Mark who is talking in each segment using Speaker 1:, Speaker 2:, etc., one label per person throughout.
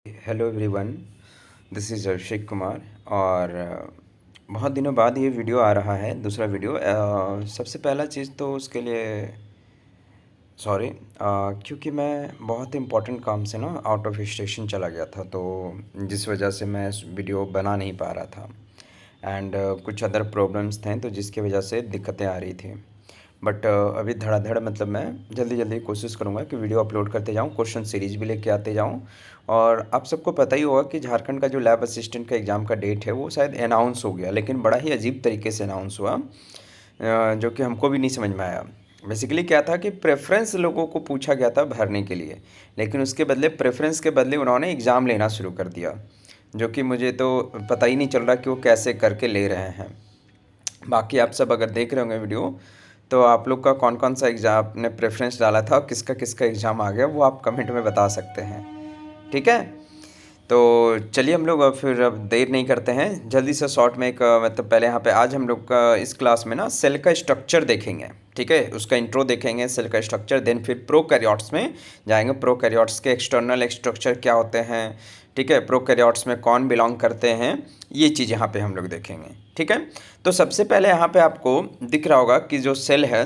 Speaker 1: Hello everyone, this is Abhishek Kumar. और बहुत दिनों बाद ये वीडियो आ रहा है, दूसरा वीडियो। सबसे पहला चीज़ तो उसके लिए सॉरी, क्योंकि मैं बहुत इम्पोर्टेंट काम से ना आउट ऑफ स्टेशन चला गया था, तो जिस वजह से मैं इस वीडियो बना नहीं पा रहा था। एंड कुछ अदर प्रॉब्लम्स थे, तो जिसकी वजह से दिक्कतें आ रही थी। बट अभी धड़ाधड़ मतलब मैं जल्दी जल्दी कोशिश करूँगा कि वीडियो अपलोड करते जाऊँ, क्वेश्चन सीरीज भी लेके आते जाऊँ। और आप सबको पता ही होगा कि झारखंड का जो लैब असिस्टेंट का एग्ज़ाम का डेट है वो शायद अनाउंस हो गया, लेकिन बड़ा ही अजीब तरीके से अनाउंस हुआ, जो कि हमको भी नहीं समझ में आया। बेसिकली क्या था कि प्रेफरेंस लोगों को पूछा गया था भरने के लिए, लेकिन उसके बदले प्रेफरेंस के बदले उन्होंने एग्ज़ाम लेना शुरू कर दिया, जो कि मुझे तो पता ही नहीं चल रहा कि वो कैसे करके ले रहे हैं। बाकी आप सब अगर देख रहे होंगे वीडियो, तो आप लोग का कौन कौन सा एग्ज़ाम आपने प्रेफरेंस डाला था और किसका किसका एग्ज़ाम आ गया वो आप कमेंट में बता सकते हैं। ठीक है, तो चलिए हम लोग अब देर नहीं करते हैं, जल्दी से शॉर्ट में एक मतलब पहले यहाँ पे आज हम लोग का इस क्लास में ना सेल का स्ट्रक्चर देखेंगे। ठीक है, उसका इंट्रो देखेंगे, सेल का स्ट्रक्चर, देन फिर प्रोकैरियोट्स में जाएंगे। प्रोकैरियोट्स के एक्सटर्नल स्ट्रक्चर क्या होते हैं, ठीक है, प्रोकैरियोट्स में कौन बिलोंग करते हैं, ये चीज़ यहाँ पे हम लोग देखेंगे। ठीक है, तो सबसे पहले यहाँ पे आपको दिख रहा होगा कि जो सेल है,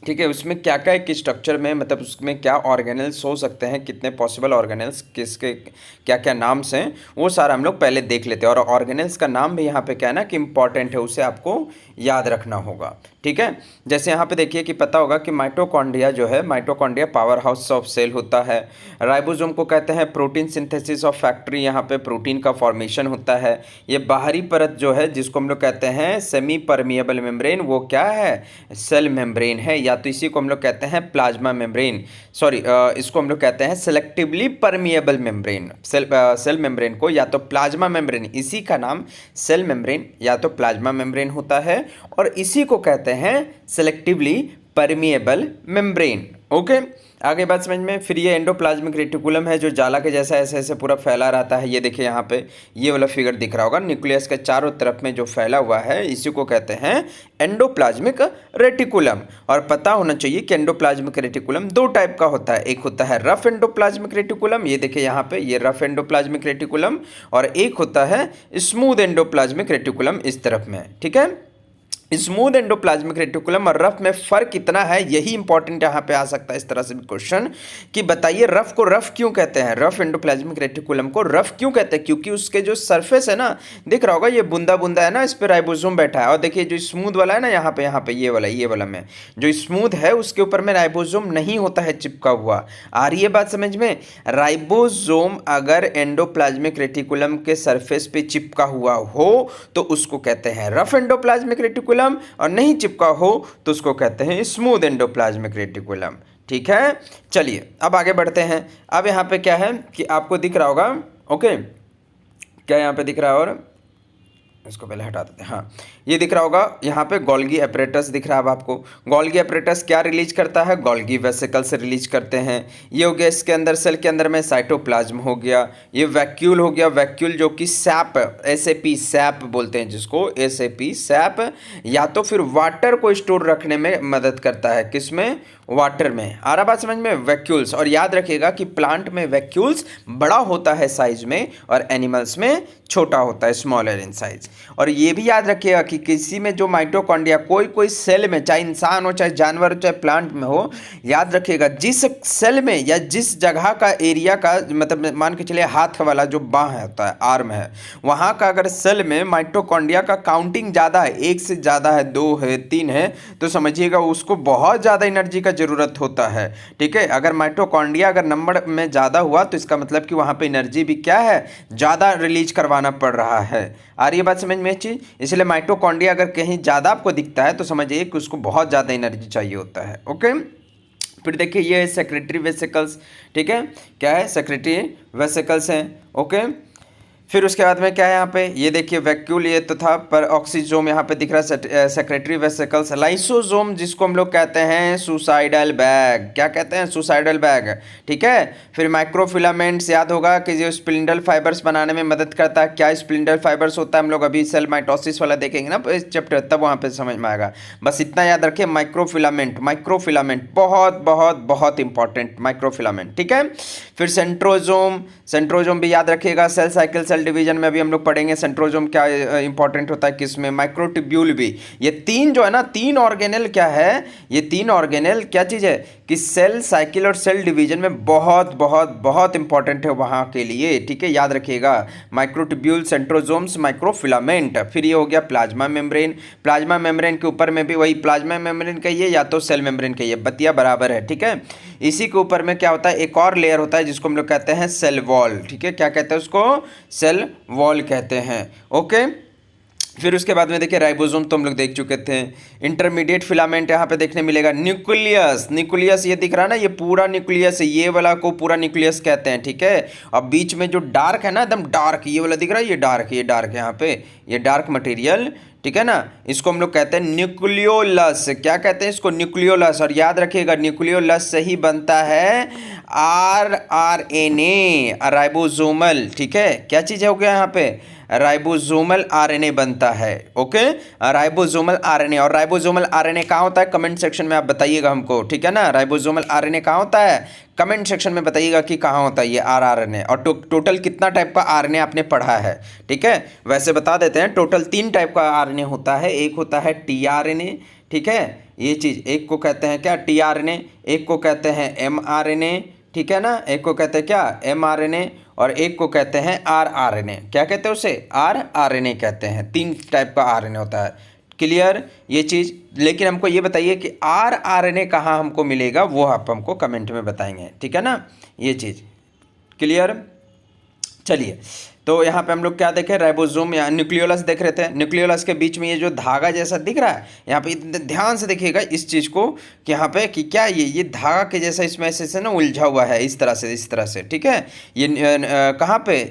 Speaker 1: ठीक है, उसमें क्या क्या एक स्ट्रक्चर में मतलब उसमें क्या ऑर्गेनल्स हो सकते हैं, कितने पॉसिबल ऑर्गेनल्स, किसके क्या क्या नाम्स हैं, वो सारा हम लोग पहले देख लेते हैं। और ऑर्गेनल्स का नाम भी यहाँ पे क्या है ना कि इम्पॉर्टेंट है, उसे आपको याद रखना होगा। ठीक है, जैसे यहाँ पे देखिए कि पता होगा कि माइटोकॉन्ड्रिया जो है, mitochondria power house of cell होता है। राइबोसोम को कहते हैं प्रोटीन सिंथेसिस ऑफ फैक्ट्री, यहाँ पे प्रोटीन का फॉर्मेशन होता है। ये बाहरी परत जो है जिसको हम लोग कहते हैं सेमी परमिएबल मेम्ब्रेन, वो क्या है, सेल मेम्ब्रेन है, या तो इसी को हम लोग कहते हैं प्लाज्मा मेम्ब्रेन, सॉरी इसको हम लोग कहते हैं selectively permeable membrane. Cell membrane को या तो प्लाज्मा मेम्ब्रेन, इसी का नाम सेल मेम्ब्रेन या तो प्लाज्मा मेम्ब्रेन होता है, और इसी को कहते हैं सेलेक्टिवली परमिएबल मेम्ब्रेन। ओके, आगे बात समझ में। फिर ये एंडोप्लाज्मिक रेटिकुलम है जो जाला के जैसा ऐसे ऐसे पूरा फैला रहता है। ये देखिए यहाँ पे ये वाला फिगर दिख रहा होगा, न्यूक्लियस के चारों तरफ में जो फैला हुआ है इसी को कहते हैं एंडोप्लाज्मिक रेटिकुलम। और पता होना चाहिए कि एंडोप्लाज्मिक रेटिकुलम दो टाइप का होता है, एक होता है रफ एंडोप्लाज्मिक रेटिकुलम, ये देखिए यहाँ पे ये रफ एंडोप्लाज्मिक रेटिकुलम, और एक होता है स्मूथ एंडोप्लाज्मिक रेटिकुलम इस तरफ में। ठीक है, स्मूथ एंडोप्लाज्मिक रेटिकुलम और रफ में फर्क कितना है, यही इंपॉर्टेंट यहाँ पे आ सकता है इस तरह से भी क्वेश्चन कि बताइए रफ को रफ क्यों कहते हैं, रफ एंडोप्लाज्मिक रेटिकुलम को रफ क्यों कहते हैं, क्योंकि उसके जो सरफेस है ना, दिख रहा होगा ये बूंदा बूंदा है ना, इस पे राइबोसोम बैठा है। और देखिए जो स्मूथ वाला है ना, यहाँ पे ये वाला में जो स्मूथ है उसके ऊपर में राइबोसोम नहीं होता है चिपका हुआ। आ रही है बात समझ में। राइबोसोम अगर एंडोप्लाज्मिक रेटिकुलम के सरफेस पे चिपका हुआ हो तो उसको कहते हैं रफ एंडोप्लाज्मिक रेटिकुलम, और नहीं चिपका हो तो उसको कहते हैं स्मूथ एंडोप्लाज्मिक रेटिकुलम। ठीक है, चलिए अब आगे बढ़ते हैं। अब यहाँ पे क्या है कि आपको दिख रहा होगा, ओके, क्या यहाँ पे दिख रहा है, और इसको पहले हटा देते हैं। हाँ, ये दिख रहा होगा यहाँ पे गोल्गी एपरेटस दिख रहा है अब आपको। गोल्गी एपरेटस क्या रिलीज करता है, गोल्गी वेसिकल से रिलीज करते हैं। ये हो गया इसके अंदर, सेल के अंदर में साइटोप्लाज्म हो गया। ये वैक्यूल हो गया, वैक्यूल जो कि सैप, एसएपी सैप बोलते हैं जिसको, एसएपी सैप, या तो फिर वाटर को स्टोर रखने में मदद करता है, किसमें, वाटर में। आ रहा बात समझ में, वैक्यूल्स। और याद रखिएगा कि प्लांट में वैक्यूल्स बड़ा होता है साइज में और एनिमल्स में छोटा होता है, स्मॉलर इन साइज। और ये भी याद रखिएगा कि किसी में जो माइटोकॉन्ड्रिया, कोई कोई सेल में, चाहे इंसान हो, चाहे जानवर हो, चाहे प्लांट में हो, याद रखिएगा जिस सेल में या जिस जगह का एरिया का, मतलब मान के चलिए हाथ वाला जो बाह होता है, आर्म है, वहाँ का अगर सेल में माइटोकॉन्ड्रिया का काउंटिंग ज़्यादा है, एक से ज़्यादा है, दो है, तीन है, तो समझिएगा उसको बहुत ज़्यादा एनर्जी का ज़रूरत होता है। ठीक है, अगर माइटोकॉन्ड्रिया अगर नंबर में ज़्यादा हुआ तो इसका मतलब कि वहाँ पे एनर्जी भी क्या है, ज़्यादा रिलीज करवाना पड़ रहा है। आ रही है बात समझ में चीज़। इसलिए माइटोकॉन्ड्रिया अगर कहीं ज़्यादा आपको दिखता है तो समझिए कि उसको बहुत ज़्यादा एनर्जी चाहिए होता है। ओके, फिर देखिए ये है सेक्रेटरी वेसिकल्स। ठीक है, क्या है, सेक्रेटरी वेसिकल्स हैं। ओके, फिर उसके बाद में क्या है यहाँ पे, ये देखिए वैक्यूल ये तो था, पर ऑक्सीजोम यहाँ पे दिख रहा है, सेक्रेटरी वेसिकल्स, लाइसोसोम जिसको हम लोग कहते हैं सुसाइडल बैग, क्या कहते हैं, सुसाइडल बैग, ठीक है। फिर माइक्रोफिलामेंट्स याद होगा कि जो स्प्लिंडल फाइबर्स बनाने में मदद करता है, क्या स्प्लिंडल फाइबर्स होता है, हम लोग अभी सेल माइटोसिस वाला देखेंगे ना इस चैप्टर, तब वहाँ पे समझ में आएगा। बस इतना याद रखिए, माइक्रोफिलामेंट, माइक्रोफिलामेंट बहुत बहुत बहुत इंपॉर्टेंट, माइक्रोफिलामेंट, ठीक है। फिर सेंट्रोजोम, सेंट्रोजोम भी याद रखिएगा, सेल साइकिल सेल डिवीजन में भी हम लोग पढ़ेंगे सेंट्रोजोम क्या इंपॉर्टेंट होता है किस में। माइक्रोट्यूब्यूल भी, ये तीन जो है ना, तीन ऑर्गेनेल क्या है, ये तीन ऑर्गेनेल क्या चीज़ है कि सेल साइकिल और सेल डिवीजन में बहुत बहुत बहुत इंपॉर्टेंट है वहाँ के लिए, ठीक है, याद रखिएगा। Microtubule, centrosomes, microfilament. फिर ये हो गया प्लाज्मा मेम्ब्रेन, प्लाज्मा मेम्ब्रेन के ऊपर में भी वही प्लाज्मा मेम्ब्रेन कहिए या तो सेल मेम्ब्रेन कहिए, बतिया बराबर है, ठीक है। इसी के ऊपर में क्या होता है, एक और लेयर होता है जिसको हम लोग कहते हैं सेल वॉल, ठीक है, क्या कहते हैं उसको, सेल वॉल कहते हैं, ओके। फिर उसके बाद में देखिए राइबोसोम तो हम लोग देख चुके थे। इंटरमीडिएट फिलामेंट यहाँ पे देखने मिलेगा, न्यूक्लियस, न्यूक्लियस ये दिख रहा है ना, ये पूरा न्यूक्लियस है, ये वाला को पूरा न्यूक्लियस कहते हैं, ठीक है। और बीच में जो डार्क है ना, एकदम डार्क, ये वाला दिख रहा है, ये डार्क, ये डार्क है यहाँ पे, ये डार्क मटेरियल, ठीक है ना, इसको हम लोग कहते हैं न्यूक्लियोलस, क्या कहते हैं इसको, न्यूक्लियोलस। और याद रखिएगा न्यूक्लियोलस से ही बनता है आरएनए, राइबोसोमल, ठीक है, क्या चीज़ हो गया यहाँ पे, राइबोसोमल आरएनए बनता है, ओके, राइबोसोमल आरएनए। और राइबोसोमल आरएनए कहाँ होता है, कमेंट सेक्शन में आप बताइएगा हमको, ठीक है ना, राइबोसोमल आरएनए कहाँ होता है, कमेंट सेक्शन में बताइएगा कि कहाँ होता है ये आरएनए, और टोटल कितना टाइप का आरएनए आपने पढ़ा है, ठीक है। वैसे बता देते हैं, टोटल 3 टाइप का आरएनए होता है, एक होता है टीआरएनए, ठीक है, ये चीज़ एक को कहते हैं क्या, टीआरएनए, एक को कहते हैं एमआरएनए, ठीक है ना, एक को कहते हैं क्या, एमआरएनए, और एक को कहते हैं आरआरएनए, क्या कहते हैं उसे, आरआरएनए कहते हैं। 3 टाइप का आरएनए होता है, क्लियर ये चीज़। लेकिन हमको ये बताइए कि आरआरएनए कहाँ हमको मिलेगा, वो आप हमको कमेंट में बताएंगे, ठीक है ना, ये चीज़ क्लियर। चलिए, तो यहाँ पे हम लोग क्या देखें, राइबोसोम या न्यूक्लियोलस देख रहे थे। न्यूक्लियोलस के बीच में ये जो धागा जैसा दिख रहा है, यहाँ पे ध्यान से देखिएगा इस चीज़ को कि यहाँ पे कि क्या ये धागा के जैसा इसमें ऐसे ना उलझा हुआ है, इस तरह से, ठीक है। ये कहाँ पे,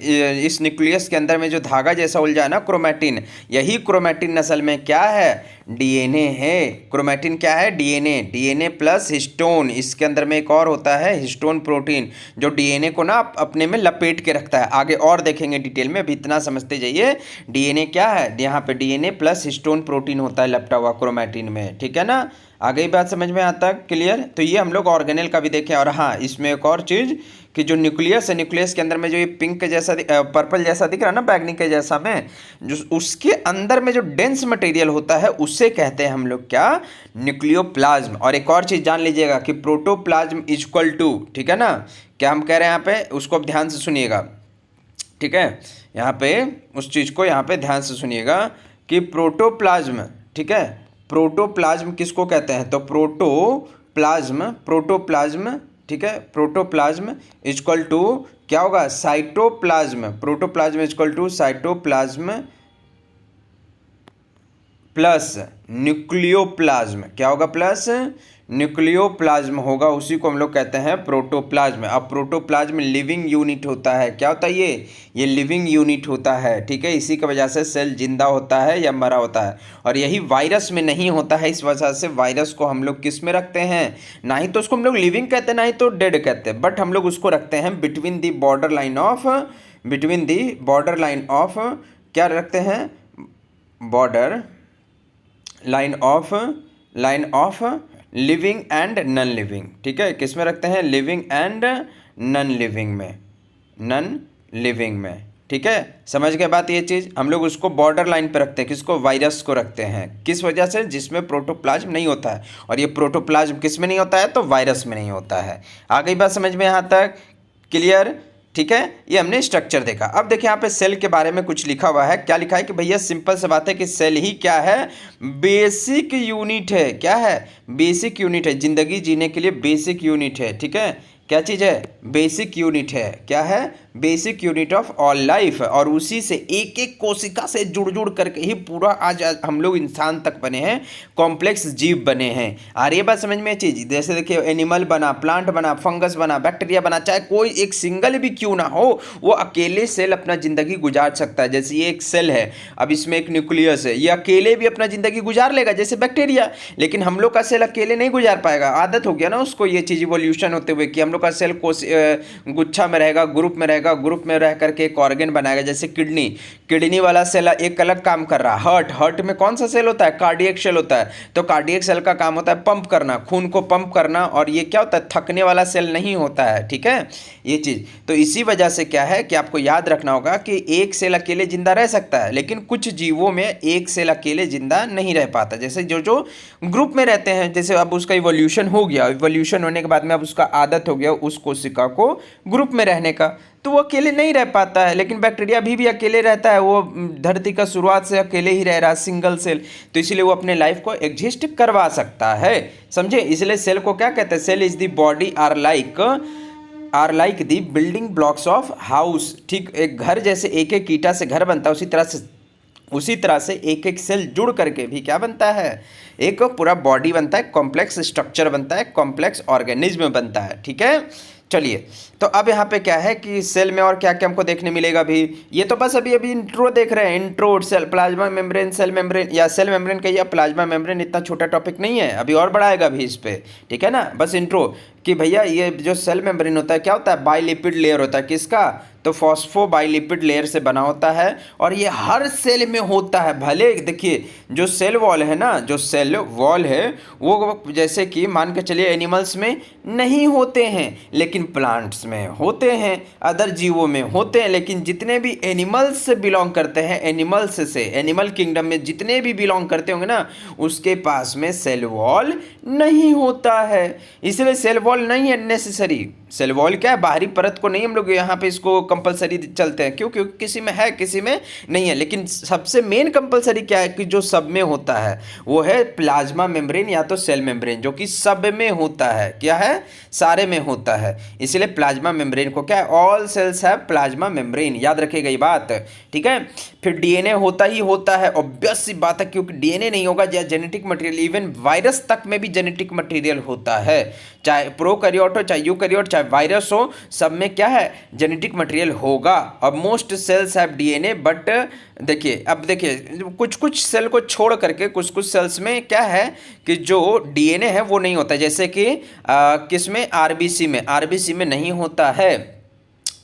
Speaker 1: इस न्यूक्लियस के अंदर में जो धागा जैसा उलझा है ना, क्रोमैटिन, यही क्रोमैटिन नस्ल में क्या है, डीएनए है। क्रोमैटिन क्या है, डीएनए, डीएनए प्लस हिस्टोन, इसके अंदर में एक और होता है हिस्टोन प्रोटीन, जो डीएनए को ना अपने में लपेट के रखता है। आगे और देखेंगे डिटेल में, अभी इतना समझते जाइए। डीएनए क्या है, यहाँ पे डीएनए प्लस हिस्टोन प्रोटीन होता है लपटा हुआ क्रोमैटिन में, ठीक है ना। आगे ही बात समझ में आता है, क्लियर। तो ये हम लोग ऑर्गेनेल का भी देखें। और हाँ, इसमें एक और चीज़ कि जो न्यूक्लियस है, न्यूक्लियस के अंदर में जो ये पिंक जैसा पर्पल जैसा दिख रहा है ना, बैगनी के जैसा में, जो उसके अंदर में जो डेंस मटेरियल होता है उससे कहते हैं हम लोग क्या, न्यूक्लियोप्लाज्म। और एक और चीज़ जान लीजिएगा कि प्रोटोप्लाज्म इक्वल टू, ठीक है ना, क्या हम कह रहे हैं यहाँ पे, उसको अब ध्यान से सुनिएगा, ठीक है। यहाँ पे उस चीज़ को यहाँ पे ध्यान से सुनिएगा कि प्रोटोप्लाज्म, ठीक है, प्रोटोप्लाज्म किसको कहते हैं, तो प्रोटोप्लाज्म, प्रोटोप्लाज्म, ठीक है, प्रोटोप्लाज्म इक्वल टू क्या होगा, cytoplasm. Protoplasm equal to cytoplasm plus nucleoplasm, क्या होगा, प्लस न्यूक्लियोप्लाज्म होगा, उसी को हम लोग कहते हैं प्रोटोप्लाज्म। अब प्रोटोप्लाज्म लिविंग यूनिट होता है, क्या होता है ये लिविंग यूनिट होता है, ठीक है। इसी की वजह से सेल जिंदा होता है या मरा होता है, और यही वायरस में नहीं होता है। इस वजह से वायरस को हम लोग किस में रखते हैं, ना ही तो उसको हम लोग लिविंग कहते हैं, ना ही तो डेड कहते हैं, बट हम लोग उसको रखते हैं between the border line of, between the border line of, क्या रखते हैं, border line of living and non living, ठीक है। किस में रखते हैं, लिविंग एंड नॉन लिविंग में, नॉन लिविंग में, ठीक है। समझ गए बात, ये चीज़ हम लोग उसको बॉर्डर लाइन पे रखते हैं, किसको, वायरस को रखते हैं, किस वजह से, जिसमें प्रोटोप्लाज्म नहीं होता है। और ये प्रोटोप्लाज्म किस में नहीं होता है, तो वायरस में नहीं होता है। आ गई बात समझ में यहाँ तक, क्लियर, ठीक है। ये हमने स्ट्रक्चर देखा। अब देखिए यहाँ पे सेल के बारे में कुछ लिखा हुआ है, क्या लिखा है कि भैया सिंपल सा बात है कि सेल ही क्या है, बेसिक यूनिट है, क्या है, बेसिक यूनिट है, जिंदगी जीने के लिए बेसिक यूनिट है, ठीक है। क्या चीज़ है? बेसिक यूनिट है। क्या है? Basic unit of all life. और उसी से एक एक कोशिका से जुड़ जुड़ करके ही पूरा आज हम लोग इंसान तक बने हैं, कॉम्प्लेक्स जीव बने हैं। आ रही है बात समझ में चीज़? जैसे देखिए, एनिमल बना, प्लांट बना, फंगस बना, बैक्टीरिया बना, चाहे कोई एक सिंगल भी क्यों ना हो, वो अकेले सेल अपना ज़िंदगी गुजार सकता है। जैसे ये एक सेल है, अब इसमें एक न्यूक्लियस है, ये अकेले भी अपना ज़िंदगी गुजार लेगा जैसे बैक्टीरिया। लेकिन हम लोग का सेल अकेले नहीं गुजार पाएगा, आदत हो गया ना उसको ये चीज़ इवोल्यूशन होते हुए कि हम लोग का सेल गुच्छा में रहेगा, ग्रुप में रहेगा, ग्रुप में रह करके एक ऑर्गन बनाएगा। जैसे किडनी, किडनी वाला सेल एक अलग काम कर रहा है। हार्ट में कौन सा सेल होता है? कार्डियक सेल होता है। तो कार्डियक सेल का काम होता है पंप करना, खून को पंप करना। और ये क्या होता है? थकने वाला सेल नहीं होता है। ठीक है, ये चीज़ तो इसी वजह से क्या है कि आपको याद रखना होगा कि एक सेल अकेले जिंदा रह सकता है, लेकिन कुछ जीवों में एक सेल अकेले जिंदा नहीं रह पाता। जैसे जो जो ग्रुप में रहते हैं, जैसे अब उसका इवोल्यूशन हो गया, इवोल्यूशन होने के बाद में अब उसका आदत हो गया उस कोशिका को ग्रुप में रहने का, तो वो अकेले नहीं रह पाता है। लेकिन बैक्टीरिया भी अकेले रहता है, वो धरती का शुरुआत से अकेले ही रह रहा है, सिंगल सेल। तो इसीलिए वो अपने लाइफ को एग्जिस्ट करवा सकता है, समझे? इसलिए सेल को क्या कहते हैं? Cell is the body or like the building blocks of house. ठीक, एक घर जैसे एक एक ईंटा से घर बनता है, उसी तरह से एक एक सेल जुड़ करके भी क्या बनता है? एक पूरा बॉडी बनता है, कॉम्प्लेक्स स्ट्रक्चर बनता है, कॉम्प्लेक्स ऑर्गेनिज्म बनता है। ठीक है, चलिए। तो अब यहाँ पे क्या है कि सेल में और क्या क्या हमको देखने मिलेगा भी, ये तो बस अभी इंट्रो देख रहे हैं। Intro, cell, plasma membrane, cell membrane, या सेल मेम्ब्रेन कहिए, प्लाज्मा मेम्ब्रेन इतना छोटा टॉपिक नहीं है, अभी और बढ़ाएगा भी इस पे। ठीक है ना, बस इंट्रो कि भैया ये जो सेल मेम्ब्रेन होता है क्या होता है? बाइलिपिड लेयर होता है। किसका? तो फॉस्फोबाइलिपिड लेयर से बना होता है, और ये हर सेल में होता है। भले देखिए, जो सेल वॉल है ना, जो सेल वॉल है वो जैसे कि मान के चलिए एनिमल्स में नहीं होते हैं, लेकिन प्लांट्स में होते हैं, अदर जीवों में होते हैं। लेकिन जितने भी एनिमल्स से बिलोंग करते हैं, एनिमल्स से, एनिमल किंगडम में जितने भी बिलोंग करते होंगे ना, उसके पास में सेल वॉल नहीं होता है। इसलिए सेल वॉल नहीं है नेसेसरी। सेल वॉल क्या है? बाहरी परत को नहीं हम लोग यहाँ पे इसको कंपलसरी चलते हैं, क्यों? क्योंकि किसी में है, किसी में नहीं है। लेकिन सबसे मेन कंपलसरी क्या है कि जो सब में होता है वो है प्लाज्मा मेम्ब्रेन या तो सेल मेम्ब्रेन, जो कि सब में होता है। क्या है? सारे में होता है। इसलिए प्लाज्मा मेम्ब्रेन को क्या है? All cells have plasma membrane, याद रखिएगा ये बात। ठीक है, फिर डीएनए होता ही होता है, ऑब्वियस सी बात है, क्योंकि डीएनए नहीं होगा या जेनेटिक मटेरियल, इवन वायरस तक में भी जेनेटिक मटेरियल होता है। चाहे प्रोकैरियोट हो, चाहे यूकैरियोट, चाहे वायरस हो, सब में क्या है? जेनेटिक मटेरियल होगा। अब most cells have DNA, but देखिए, अब देखिए कुछ कुछ सेल को छोड़ करके कुछ कुछ सेल्स में क्या है कि जो डीएनए है वो नहीं होता। जैसे कि किस में? आरबीसी में नहीं होता है।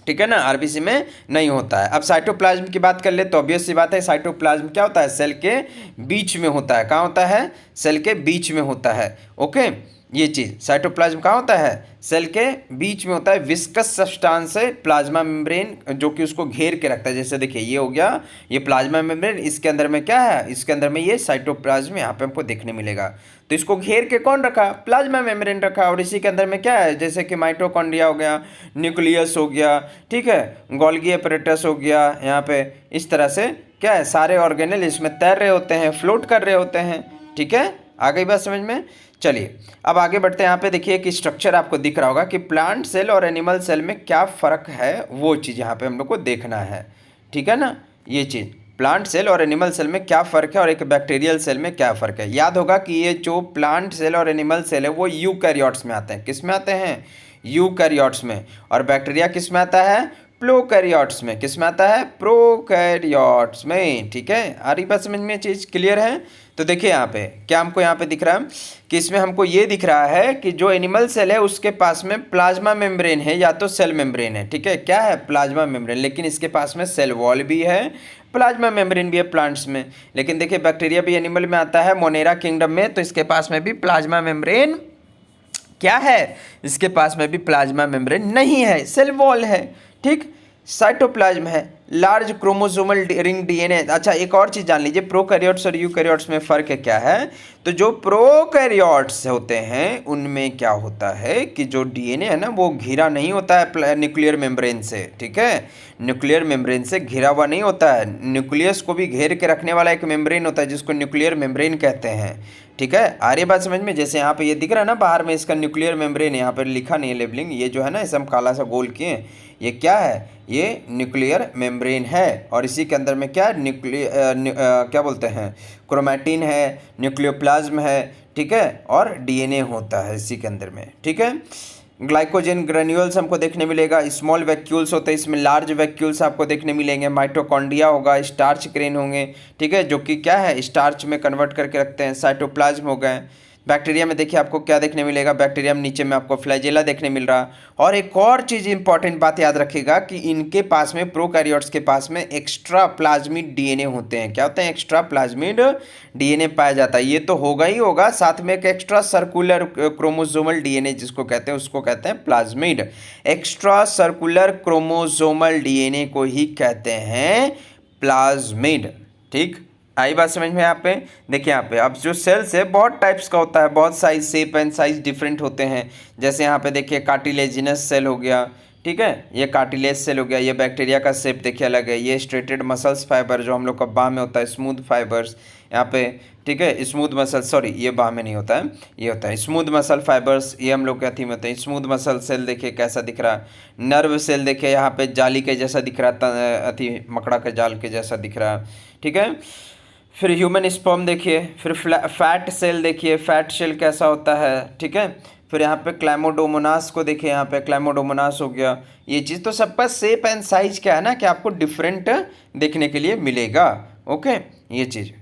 Speaker 1: ठीक है ना, आरबीसी में नहीं होता है। अब साइटोप्लाज्म की बात कर ले तो ऑब्वियस सी बात है, साइटोप्लाज्म क्या होता है? सेल के बीच में होता है। कहाँ होता है? सेल के बीच में होता है। ओके, ये चीज़ साइटोप्लाज्म कहाँ होता है? सेल के बीच में होता है। विस्कस सब्सटेंस है प्लाज्मा मेम्ब्रेन, जो कि उसको घेर के रखता है। जैसे देखिए, ये हो गया ये प्लाज्मा मेम्ब्रेन, इसके अंदर में क्या है? इसके अंदर में ये साइटोप्लाज्म यहाँ पे हमको देखने मिलेगा। तो इसको घेर के कौन रखा? प्लाज्मा मेम्ब्रेन रखा। और इसी के अंदर में क्या है? जैसे कि माइटोकॉन्ड्रिया हो गया, न्यूक्लियस हो गया, ठीक है, गोल्गी एपरेटस हो गया, यहाँ पे इस तरह से क्या है? सारे ऑर्गेनेल इसमें तैर रहे होते हैं, फ्लोट कर रहे होते हैं। ठीक है, आ गई बात समझ में? चलिए अब आगे बढ़ते हैं। यहाँ पे देखिए कि स्ट्रक्चर आपको दिख रहा होगा कि प्लांट सेल और एनिमल सेल में क्या फ़र्क है, वो चीज़ यहाँ पे हम लोग को देखना है। ठीक है ना, ये चीज़ प्लांट सेल और एनिमल सेल में क्या फ़र्क है और एक बैक्टीरियल सेल में क्या फ़र्क है। याद होगा कि ये जो प्लांट सेल और एनिमल सेल है वो यूकैरियोट्स में आते हैं। किस में आते हैं? यूकैरियोट्स में। और बैक्टीरिया किस में आता है? प्रोकैरियोट्स में। किस में आता है? प्रोकैरियोट्स में। ठीक है, आ रही बात समझ में? चीज़ क्लियर है? तो देखिए यहाँ पे क्या हमको यहाँ पे दिख रहा है कि इसमें हमको ये दिख रहा है कि जो एनिमल सेल है उसके पास में प्लाज्मा मेम्ब्रेन है या तो सेल मेम्ब्रेन है। ठीक है, क्या है? Plasma membrane. लेकिन इसके पास में सेल वॉल भी है, प्लाज्मा मेम्ब्रेन भी है प्लांट्स में। लेकिन देखिए बैक्टीरिया भी एनिमल में आता है, मोनेरा किंगडम में, तो इसके पास में भी प्लाज्मा मेम्ब्रेन क्या है? इसके पास में भी प्लाज्मा मेम्ब्रेन नहीं है, सेल वॉल है। ठीक, साइटोप्लाज्म है। Large chromosomal ring DNA. अच्छा, एक और चीज़ जान लीजिए, प्रोकैरियोट्स और यूकैरियोट्स में फ़र्क क्या है। तो जो प्रोकैरियोट्स होते हैं उनमें क्या होता है कि जो डीएनए है ना वो घिरा नहीं होता है न्यूक्लियर मेम्ब्रेन से, ठीक है। न्यूक्लियर मेम्ब्रेन से घिरा हुआ नहीं होता है। न्यूक्लियस को भी घेर के रखने वाला एक मेम्ब्रेन होता है जिसको न्यूक्लियर मेम्ब्रेन कहते हैं, ठीक है। आ रही बात समझ में। जैसे यहाँ पे ये दिख रहा है ना बाहर में, इसका न्यूक्लियर मेम्ब्रेन, यहाँ पर लिखा नहीं है लेबलिंग, ये जो है ना इसे हम काला सा गोल किए, ये क्या है, ये न्यूक्लियर मेम्ब्रेन है। और इसी के अंदर में क्या है, क्या बोलते हैं, क्रोमैटिन है, न्यूक्लियोप्लाज्म है, ठीक है, और डीएनए होता है इसी के अंदर में, ठीक है। ग्लाइकोजन ग्रेन्यूल्स हमको देखने मिलेगा, स्मॉल वैक्यूल्स होते हैं, इसमें लार्ज वैक्यूल्स आपको देखने मिलेंगे, माइटोकॉन्ड्रिया होगा, स्टार्च ग्रेन होंगे, ठीक है, जो कि क्या है, स्टार्च में कन्वर्ट करके रखते हैं, साइटोप्लाज्म हो गए। बैक्टीरिया में देखिए आपको क्या देखने मिलेगा, बैक्टीरिया में नीचे में आपको फ्लैजेला देखने मिल रहा। और एक और चीज़ इंपॉर्टेंट बात याद रखिएगा कि इनके पास में, प्रोकैरियोट्स के पास में एक्स्ट्रा प्लाज्मिड डीएनए होते हैं। क्या होते हैं, एक्स्ट्रा प्लाज्मिड डीएनए पाया जाता है। ये तो होगा ही होगा, साथ में एक एक्स्ट्रा सर्कुलर क्रोमोसोमल डीएनए जिसको कहते हैं, उसको कहते हैं plasmid. Extra circular chromosomal DNA को ही कहते हैं प्लाज्मिड, ठीक। आई बात समझ में। यहाँ पे देखिए, यहाँ पे अब जो सेल्स है बहुत टाइप्स का होता है, बहुत size, shape and size different होते हैं। जैसे यहाँ पे देखिए कार्टिलेजिनस सेल हो गया, ठीक है, ये कार्टिलेज सेल हो गया। ये बैक्टीरिया का शेप देखिए अलग है। ये स्ट्रेटेड मसल्स फाइबर जो हम लोग का बाह में होता है, स्मूथ फाइबर्स यहाँ पे, ठीक है, स्मूथ मसल, सॉरी ये बाह में नहीं होता है, ये होता है स्मूथ मसल फाइबर्स, ये हम लोग के अथी में होते हैं। स्मूथ मसल सेल देखिए कैसा दिख रहा है। नर्व सेल देखिए यहाँ पे जाली के जैसा दिख रहा है, अथी मकड़ा के जाल के जैसा दिख रहा है, ठीक है। फिर ह्यूमन स्पर्म देखिए, फिर फैट सेल देखिए, फैट सेल कैसा होता है, ठीक है। फिर यहाँ पे क्लैमोडोमोनास को देखिए, यहाँ पे क्लैमोडोमोनास हो गया। ये चीज़ तो सबका शेप एंड साइज क्या है ना कि आपको डिफरेंट देखने के लिए मिलेगा, ओके। ये चीज़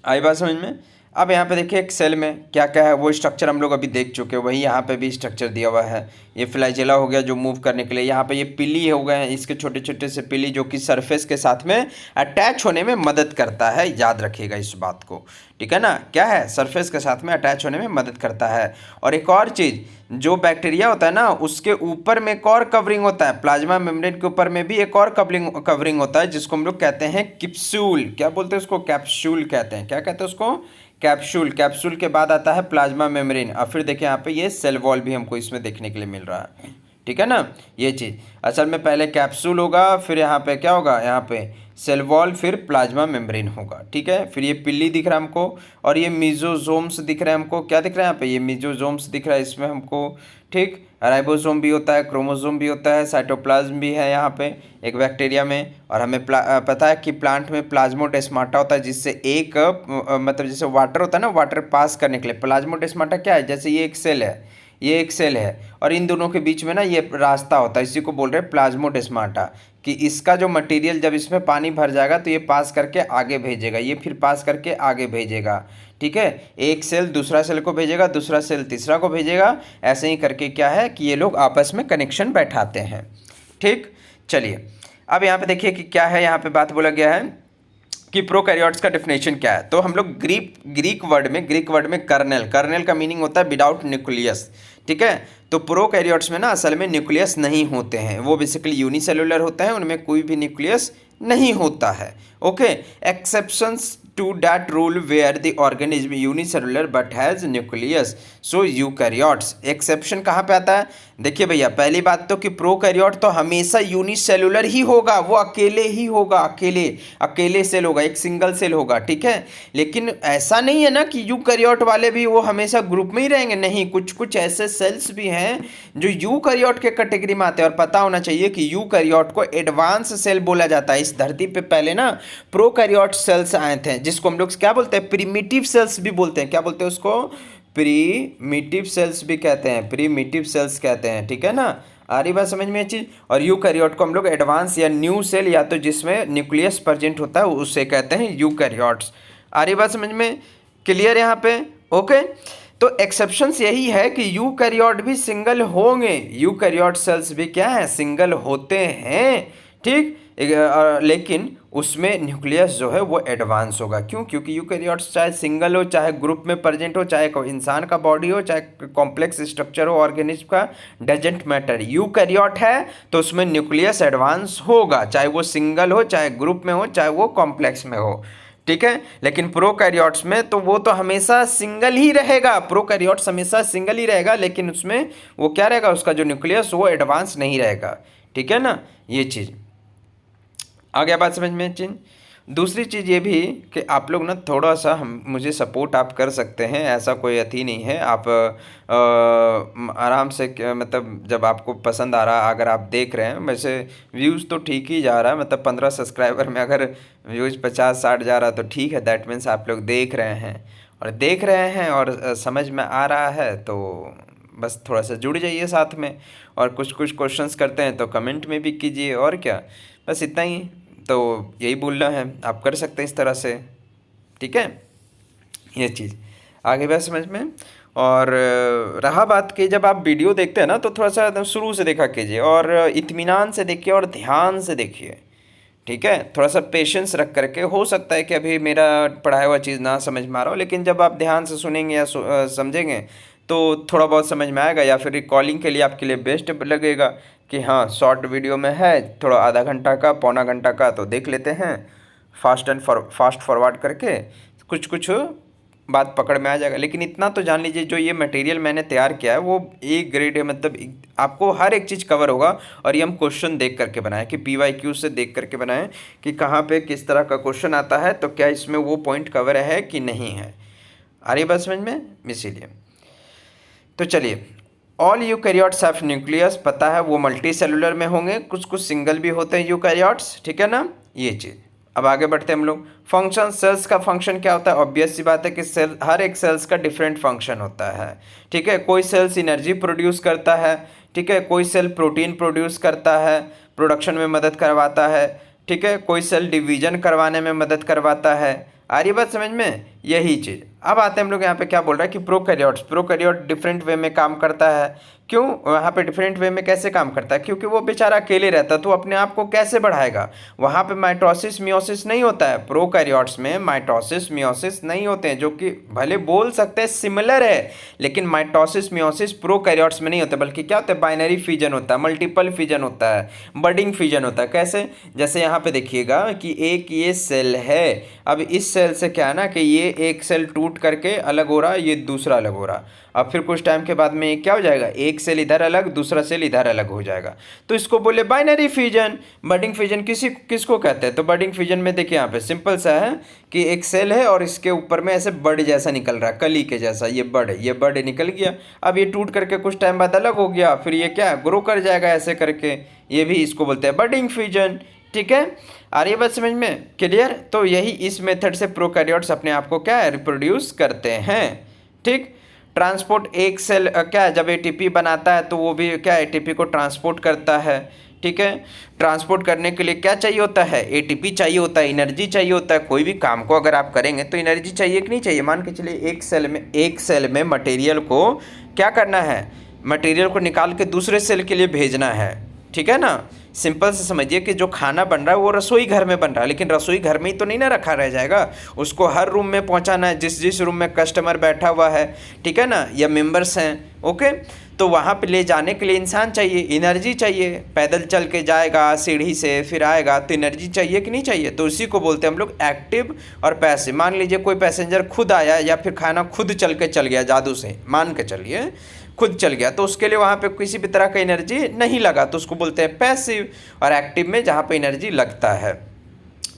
Speaker 1: आई बात समझ में। अब यहाँ पे देखिए एक सेल में क्या क्या है, वो स्ट्रक्चर हम लोग अभी देख चुके हैं, वही यहाँ पे भी स्ट्रक्चर दिया हुआ है। ये फ्लैजेला हो गया जो मूव करने के लिए, यहाँ पे ये पिली हो गए हैं, इसके छोटे छोटे से पिली जो कि सरफेस के साथ में अटैच होने में मदद करता है, याद रखिएगा इस बात को, ठीक है ना। क्या है, सरफेस के साथ में अटैच होने में मदद करता है। और एक और चीज़, जो बैक्टीरिया होता है ना उसके ऊपर में एक और कवरिंग होता है, प्लाज्मा मेम्ब्रेन के ऊपर में भी एक और कवरिंग होता है जिसको हम लोग कहते हैं कैप्सूल। क्या बोलते हैं उसको, कैप्सूल कहते हैं। क्या कहते हैं उसको, कैप्सूल। कैप्सूल के बाद आता है प्लाज्मा मेम्ब्रेन, और फिर देखिए यहाँ पे ये सेल वॉल भी हमको इसमें देखने के लिए मिल रहा है, ठीक है ना। ये चीज़ असल में पहले कैप्सूल होगा, फिर यहाँ पे क्या होगा, यहाँ पे सेल वॉल, फिर प्लाज्मा मेम्ब्रेन होगा, ठीक है। फिर ये पिल्ली दिख रहा है हमको, और ये मीजोजोम्स दिख रहे हैं हमको। क्या दिख रहा है यहाँ पे, ये मीजोजोम्स दिख रहा है इसमें हमको, ठीक। राइबोसोम भी होता है, क्रोमोसोम भी होता है, साइटोप्लाज्म भी है यहाँ पे एक बैक्टीरिया में। और हमें पता है कि प्लांट में प्लाज्मोडेस्माटा होता है, जिससे एक मतलब जैसे वाटर होता है ना, वाटर पास करने के लिए प्लाज्मोडेस्माटा क्या है, जैसे ये एक सेल है, ये एक सेल है, और इन दोनों के बीच में ना ये रास्ता होता है, इसी को बोल रहे हैं प्लाज्मोडेस्माटा, कि इसका जो मटेरियल जब इसमें पानी भर जाएगा तो ये पास करके आगे भेजेगा, ये फिर पास करके आगे भेजेगा, ठीक है। एक सेल दूसरा सेल को भेजेगा, दूसरा सेल तीसरा को भेजेगा, ऐसे ही करके क्या है कि ये लोग आपस में कनेक्शन बैठाते हैं, ठीक। चलिए अब यहाँ पे देखिए कि क्या है, यहाँ पे बात बोला गया है कि प्रोकैरियोट्स का डेफिनेशन क्या है। तो हम लोग ग्रीक वर्ड में कर्नेल का मीनिंग होता है विदाउट न्यूक्लियस, ठीक है। तो प्रोकैरियोट्स में ना असल में न्यूक्लियस नहीं होते हैं, वो बेसिकली यूनिसेलुलर होते हैं, उनमें कोई भी न्यूक्लियस नहीं होता है, okay. Exceptions to that rule where the organism unicellular but has nucleus, so eukaryotes. Exception कहाँ पे आता है, देखिए भैया, पहली बात तो कि प्रोकैरियोट तो हमेशा यूनिसेलुलर ही होगा, वो अकेले ही होगा, अकेले सेल होगा, एक सिंगल सेल होगा, ठीक है। लेकिन ऐसा नहीं है ना कि यूकैरियोट वाले भी वो हमेशा ग्रुप में ही रहेंगे, नहीं, कुछ कुछ ऐसे सेल्स भी हैं जो यूकैरियोट के कैटेगरी में आते हैं। और पता होना चाहिए कि यूकैरियोट को एडवांस सेल बोला जाता है। इस धरती पे पहले ना प्रोकैरियोट सेल्स आए थे जिसको हम लोग क्या बोलते हैं, प्रिमिटिव सेल्स भी बोलते हैं। क्या बोलते हैं उसको, प्रीमिटिव सेल्स भी कहते हैं, प्रीमिटिव सेल्स कहते हैं, ठीक है ना। आ रही बात समझ में ये चीज़। और यूकैरियोट को हम लोग एडवांस या न्यू सेल या तो जिसमें न्यूक्लियस प्रेजेंट होता है उसे कहते हैं यूकैरियोट्स। आ रही बात समझ में, क्लियर यहाँ पे, ओके। तो एक्सेप्शंस यही है कि यूकैरियोट भी सिंगल होंगे, यूकैरियोट सेल्स भी क्या है, सिंगल होते हैं, ठीक। लेकिन उसमें न्यूक्लियस जो है वो एडवांस होगा। क्यों? क्योंकि यूकैरियोट्स चाहे सिंगल हो, चाहे ग्रुप में प्रेजेंट हो, चाहे कोई इंसान का बॉडी हो, चाहे कॉम्प्लेक्स स्ट्रक्चर हो ऑर्गेनिज्म का, डजेंट मैटर। यूकैरियोट है तो उसमें न्यूक्लियस एडवांस होगा, चाहे वो सिंगल हो, चाहे ग्रुप में हो, चाहे वो कॉम्प्लेक्स में हो। ठीक है। लेकिन प्रोकैरियोट्स में तो वो तो हमेशा सिंगल ही रहेगा, प्रोकैरियोट्स हमेशा सिंगल ही रहेगा, लेकिन उसमें वो क्या रहेगा, उसका जो न्यूक्लियस वो एडवांस नहीं रहेगा। ठीक है ना, ये चीज़ आ गया बात समझ में। चीज दूसरी चीज़ ये भी कि आप लोग ना थोड़ा सा हम मुझे सपोर्ट आप कर सकते हैं, ऐसा कोई अथी नहीं है। आप आराम से मतलब जब आपको पसंद आ रहा, अगर आप देख रहे हैं, वैसे व्यूज़ तो ठीक ही जा रहा है, मतलब 15 सब्सक्राइबर में अगर व्यूज़ 50-60 जा रहा तो ठीक है, दैट मीन्स आप लोग देख रहे हैं और समझ में आ रहा है। तो बस थोड़ा सा जुड़ जाइए साथ में, और कुछ कुछ क्वेश्चंस करते हैं तो कमेंट में भी कीजिए, और क्या, बस इतना ही। तो यही बोलना है, आप कर सकते हैं इस तरह से। ठीक है, ये चीज़ आगे बात समझ में। और रहा बात कि जब आप वीडियो देखते हैं ना तो थोड़ा सा एकदम शुरू से देखा कीजिए, और इत्मीनान से देखिए और ध्यान से देखिए। ठीक है, थोड़ा सा पेशेंस रख करके। हो सकता है कि अभी मेरा पढ़ाया हुआ चीज़ ना समझ में आ रहा हो, लेकिन जब आप ध्यान से सुनेंगे या समझेंगे तो थोड़ा बहुत समझ में आएगा, या फिर रिकॉर्डिंग के लिए आपके लिए बेस्ट लगेगा कि हाँ शॉर्ट वीडियो में है, थोड़ा आधा घंटा का, पौना घंटा का, तो देख लेते हैं फास्ट फॉरवर्ड करके, कुछ कुछ बात पकड़ में आ जाएगा। लेकिन इतना तो जान लीजिए, जो ये मटेरियल मैंने तैयार किया है वो ए ग्रेड है, मतलब आपको हर एक चीज़ कवर होगा। और ये हम क्वेश्चन देख करके बनाए कि PYQ से देख करके बनाए कि कहाँ पे किस तरह का क्वेश्चन आता है, तो क्या इसमें वो पॉइंट कवर है कि नहीं है। आ रही बात समझ में? इसीलिए तो चलिए, ऑल यूकैरियोट्स हैव न्यूक्लियस, पता है वो मल्टी सेलुलर में होंगे, कुछ कुछ सिंगल भी होते हैं यूकैरियोट्स। ठीक है ना, ये चीज़। अब आगे बढ़ते हैं हम लोग। फंक्शन, सेल्स का फंक्शन क्या होता है? ऑब्वियस सी बात है कि सेल, हर एक सेल्स का डिफरेंट फंक्शन होता है। ठीक है, कोई सेल्स एनर्जी प्रोड्यूस करता है, ठीक है, कोई सेल प्रोटीन प्रोड्यूस करता है, प्रोडक्शन में मदद करवाता है, ठीक है, कोई सेल डिवीजन करवाने में मदद करवाता है। आ रही बात समझ में? यही चीज़। अब आते हैं हम लोग यहाँ पे क्या बोल रहा है कि प्रोकैरियोट डिफरेंट वे में काम करता है। क्यों वहाँ पे डिफरेंट वे में कैसे काम करता है? क्योंकि वो बेचारा अकेले रहता है, तो अपने आप को कैसे बढ़ाएगा? वहाँ पे माइटोसिस मियोसिस नहीं होता है। प्रोकैरियोट्स में माइटोसिस मियोसिस नहीं होते हैं, जो कि भले बोल सकते हैं सिमिलर है, लेकिन माइटोसिस मियोसिस प्रोकैरियोट्स में नहीं होते, बल्कि क्या होता है, बाइनरी फिजन होता है, मल्टीपल फिजन होता है, बडिंग फिजन होता है। कैसे? जैसे यहाँ पे देखिएगा कि एक ये सेल है, अब इस सेल से क्या है ना कि ये एक सेल टूट करके अलग हो रहा है, ये दूसरा अलग हो रहा, अब फिर कुछ टाइम के बाद में ये क्या हो जाएगा, एक सेल इधर अलग, दूसरा सेल इधर अलग हो जाएगा। तो इसको बोले बाइनरी फिजन। बडिंग फिजन किसको कहते हैं? तो बडिंग फिजन में देखिए यहाँ पे सिंपल सा है कि एक सेल है और इसके ऊपर में ऐसे बड जैसा निकल रहा है, कली के जैसा, ये बड निकल गया। अब ये टूट करके कुछ टाइम बाद अलग हो गया, फिर ये क्या ग्रो कर जाएगा ऐसे करके, ये भी इसको बोलते हैं बडिंग फिजन। ठीक है, आ रही है बात समझ में? क्लियर? तो यही इस मेथड से प्रोकैरियोट्स अपने आप को क्या है, रिप्रोड्यूस करते हैं। ठीक। ट्रांसपोर्ट, एक सेल क्या है, जब ATP बनाता है तो वो भी क्या ATP को ट्रांसपोर्ट करता है। ठीक है, ट्रांसपोर्ट करने के लिए क्या चाहिए होता है? ATP चाहिए होता है, एनर्जी चाहिए होता है। कोई भी काम को अगर आप करेंगे तो एनर्जी चाहिए कि नहीं चाहिए? मान के चलिए एक सेल में मटेरियल को क्या करना है, मटेरियल को निकाल के दूसरे सेल के लिए भेजना है। ठीक है ना, सिंपल से समझिए कि जो खाना बन रहा है वो रसोई घर में बन रहा है, लेकिन रसोई घर में ही तो नहीं ना रखा रह जाएगा, उसको हर रूम में पहुंचाना है, जिस जिस रूम में कस्टमर बैठा हुआ है, ठीक है ना, या मेंबर्स हैं, ओके, तो वहाँ पे ले जाने के लिए इंसान चाहिए, एनर्जी चाहिए। पैदल चल के जाएगा सीढ़ी से फिर आएगा, तो एनर्जी चाहिए कि नहीं चाहिए? तो इसी को बोलते हैं हम लोग एक्टिव और पैसिव। मान लीजिए कोई पैसेंजर खुद आया या फिर खाना खुद चल के चल गया जादू से, मान के चलिए खुद चल गया, तो उसके लिए वहाँ पे किसी भी तरह का एनर्जी नहीं लगा, तो उसको बोलते हैं पैसिव। और एक्टिव में जहाँ पे एनर्जी लगता है।